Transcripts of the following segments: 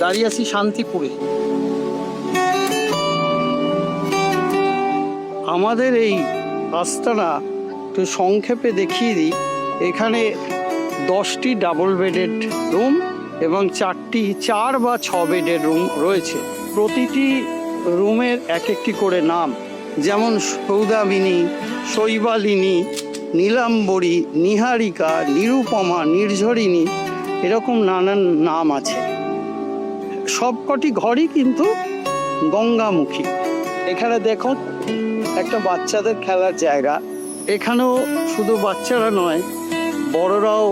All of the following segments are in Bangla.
দাঁড়িয়ে আছি শান্তিপুরে। আমাদের এই আস্তানা একটু সংক্ষেপে দেখিয়ে দিই। এখানে 10টি ডাবল বেডেড রুম এবং 4 বা 6 বেডের রুম রয়েছে। প্রতিটি রুমের এক একটি করে নাম, যেমন সৌদামিনী, শৈবালিনী, নীলাম্বরী, নিহারিকা, নিরুপমা, নির্ঝরিণী, এরকম নানান নাম আছে। সবকটি ঘরই কিন্তু গঙ্গামুখী। এখানে দেখুন একটা বাচ্চাদের খেলার জায়গা। এখানেও শুধু বাচ্চারা নয়, বড়রাও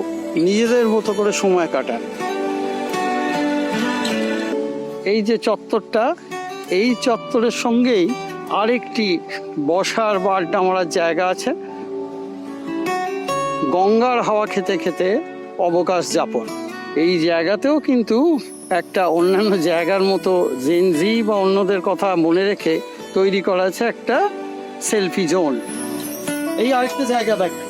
নিজেদের মতো করে সময় কাটান। এই যে চত্বরটা, এই চত্বরের সঙ্গেই আরেকটি বসার বা আড্ডা মারার জায়গা আছে। গঙ্গার হাওয়া খেতে খেতে অবকাশ যাপন। এই জায়গাতেও কিন্তু একটা অন্যান্য জায়গার মতো জেনজি বা অন্যদের কথা মনে রেখে তৈরি করা আছে একটা সেলফি জোন। এই আরেকটা জায়গা দেখেন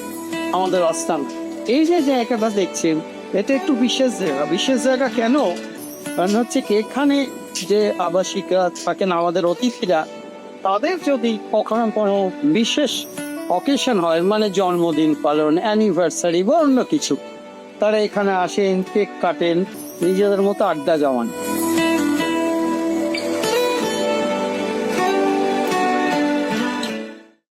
আমাদের আস্তানা। এই যে জায়গাটা দেখছেন, এটা একটু বিশেষ জায়গা। বিশেষ জায়গা কেন? কারণ হচ্ছে কি, এখানে যে আবাসিকরা থাকেন, আমাদের অতিথিরা, তাদের যদি কখনো কোনো বিশেষ অকেশন হয়, মানে জন্মদিন পালন, অ্যানিভার্সারি বা অন্য কিছু, তারা এখানে আসেন, কেক কাটেন, নিজেদের মতো আড্ডা জমান।